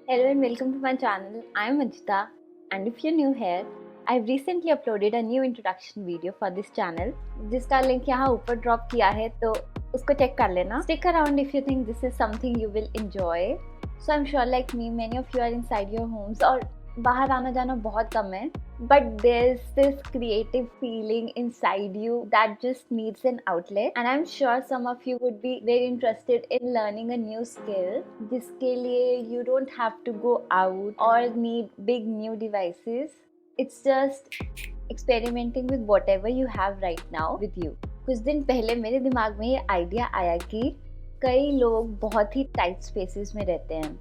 Hello and welcome to my channel. I am Anjita, and if you're new here, I've recently uploaded a new introduction video for this channel जिसका link यहाँ ऊपर drop किया है तो उसको check कर लेना. Stick around if you think this is something you will enjoy. So I'm sure like me, many of you are inside your homes और बाहर आना जाना बहुत कम है. But there's this creative feeling inside you that just needs an outlet, and I'm sure some of you would be very interested in learning a new skill जिसके लिए you don't have to go out or need big new devices. It's just experimenting with whatever you have right now with you. कुछ दिन पहले मेरे दिमाग में ये idea आया कि कई लोग बहुत ही टाइट स्पेसेस में रहते हैं.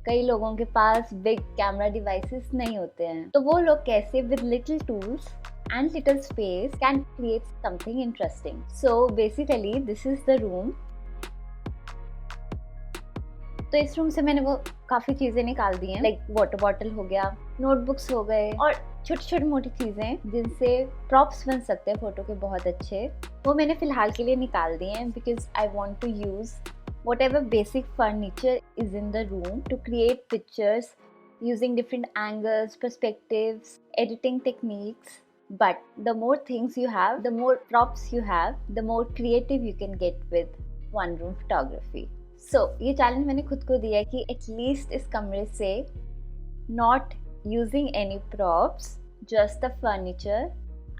कई लोगों के पास बिग कैमरा डिवाइसेस नहीं होते हैं, तो वो लोग कैसे with little tools and little space can create something interesting. So basically this is the room. तो इस रूम से मैंने वो काफ़ी चीज़ें निकाल दी हैं, लाइक वाटर बॉटल हो गया, नोटबुक्स हो गए और छोटी छोटी मोटी चीज़ें जिनसे प्रॉप्स बन सकते हैं फोटो के बहुत अच्छे. वो मैंने फ़िलहाल के लिए निकाल दिए हैं because I want to use whatever basic furniture is in the room to create pictures using different angles, perspectives, editing techniques. But the more things you have, the more props you have, the more creative you can get with one room photography. So ये challenge मैंने खुद को दिया कि at least इस कमरे से not using any props, just the furniture,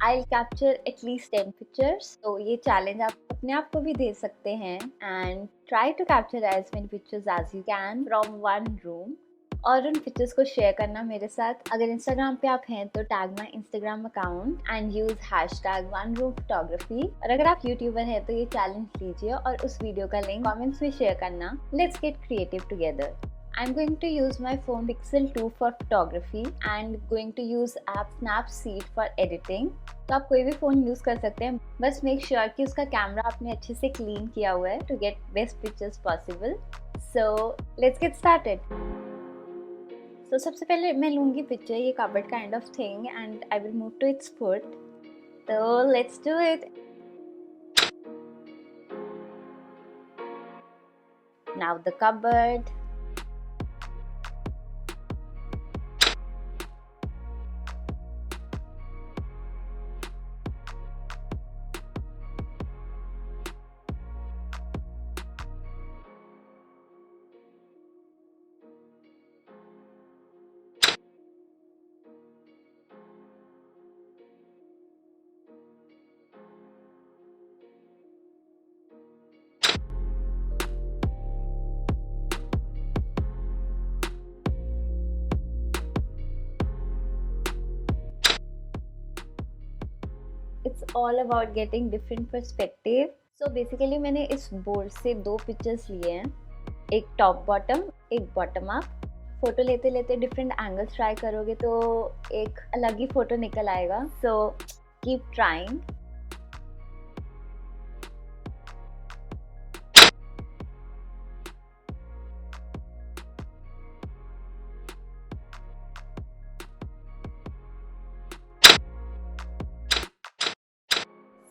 I'll capture at least 10 pictures. तो ये challenge आप अपने आप को भी दे सकते हैं and try to capture as many pictures as you can from one room. और उन पिक्चर्स को शेयर करना मेरे साथ. अगर इंस्टाग्राम पे आप हैं तो tag my Instagram account and use #OneRoomPhotography. और अगर आप यूट्यूबर हैं तो ये चैलेंज लीजिए और उस वीडियो का लिंक कमेंट्स में शेयर करना. Let's get creative together. I'm going to use my phone Pixel 2 for photography and going to use app Snapseed for editing. तो आप कोई भी फ़ोन यूज़ कर सकते हैं, बस मेक श्योर कि उसका कैमरा आपने अच्छे से क्लीन किया हुआ है to get best pictures possible. So let's get started. So सबसे पहले मैं लूँगी पिक्चर, ये cupboard kind of thing and I will move to its foot. So let's do it. Now the cupboard. It's all about getting different perspective. So basically मैंने इस board से दो pictures लिए हैं, एक टॉप बॉटम, एक bottom up. Photo लेते लेते डिफरेंट एंगल्स ट्राई करोगे तो एक अलग ही फोटो निकल आएगा. So keep trying.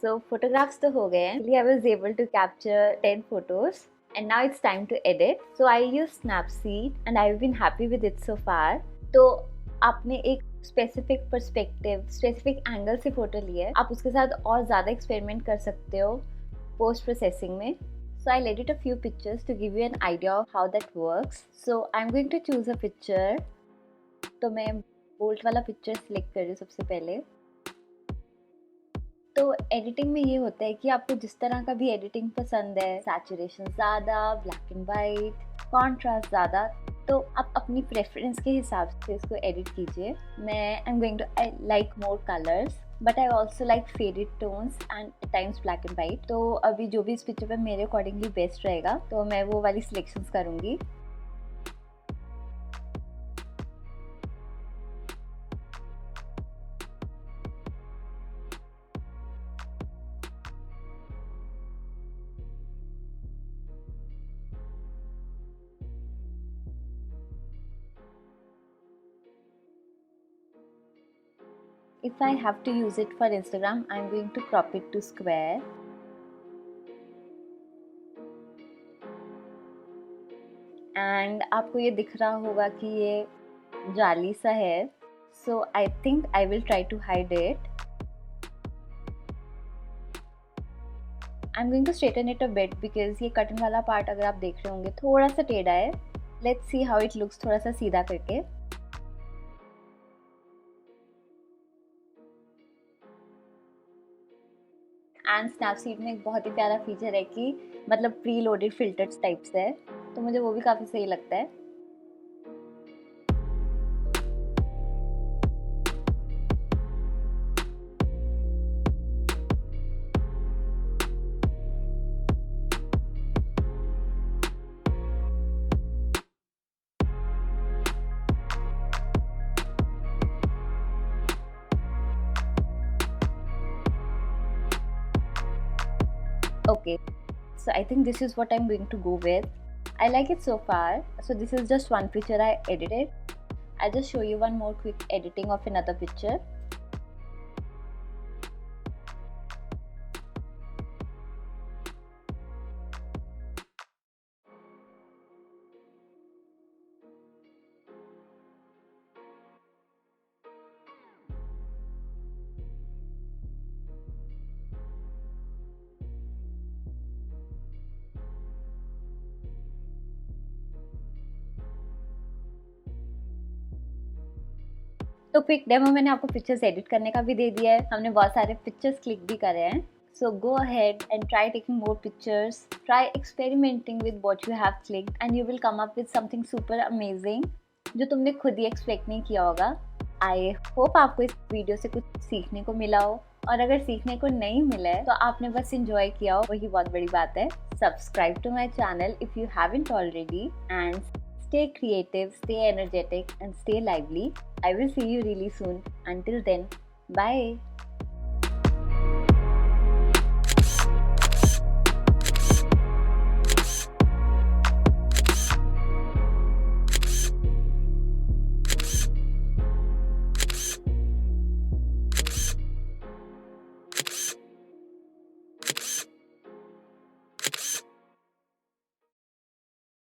So photographs तो हो गए हैं. I was able to capture 10 photos and now it's time to edit. So I use Snapseed and I've been happy with it so far. तो आपने एक स्पेसिफिक पर्सपेक्टिव, स्पेसिफिक एंगल से photo लिया है, आप उसके साथ और ज़्यादा एक्सपेरिमेंट कर सकते हो पोस्ट प्रोसेसिंग में. So I'll edit a few pictures to give you an idea of how that works. So I'm going to choose a picture. तो मैं बोल्ट वाला पिक्चर सिलेक्ट कर रही हूँ सबसे पहले. तो एडिटिंग में ये होता है कि आपको जिस तरह का भी एडिटिंग पसंद है, सैचुरेशन ज़्यादा, ब्लैक एंड वाइट, कॉन्ट्रास्ट ज़्यादा, तो आप अपनी प्रेफरेंस के हिसाब से इसको एडिट कीजिए. मैं I am going to I like more colours but I also like faded tones and times black and white. तो अभी जो भी इस पिक्चर पर मेरे अकॉर्डिंगली बेस्ट रहेगा तो मैं वो वाली सिलेक्शंस करूँगी. If I have to use it for Instagram, I'm going to crop it to and आपको ये दिख रहा होगा कि ये जाली सा है, so I think I will try to hide it. I am going to straighten it a bit because ये कटन वाला पार्ट अगर आप देख रहे होंगे थोड़ा सा टेढ़ा है. Let's see how it looks थोड़ा सा सीधा करके. एंड स्नैपसीड में एक बहुत ही प्यारा फीचर है कि मतलब प्री लोडेड फिल्टर्स टाइप्स है, तो मुझे वो भी काफ़ी सही लगता है. Okay, so I think this is what I'm going to go with. I like it so far. So this is just one picture I edited. I'll just show you one more quick editing of another picture. तो quick demo मैंने आपको pictures edit करने का भी दे दिया है. हमने बहुत सारे पिक्चर्स क्लिक भी करे हैं. So go ahead and try taking more pictures. Try experimenting with what you have clicked and you will come up with something super amazing जो तुमने खुद ही एक्सपेक्ट नहीं किया होगा. आई होप आपको इस वीडियो से कुछ सीखने को मिला हो, और अगर सीखने को नहीं मिला है तो आपने बस इंजॉय किया हो, वही बहुत बड़ी बात है. Subscribe to my channel if you haven't already and stay creative, stay energetic and stay lively. I will see you really soon. Until then, bye.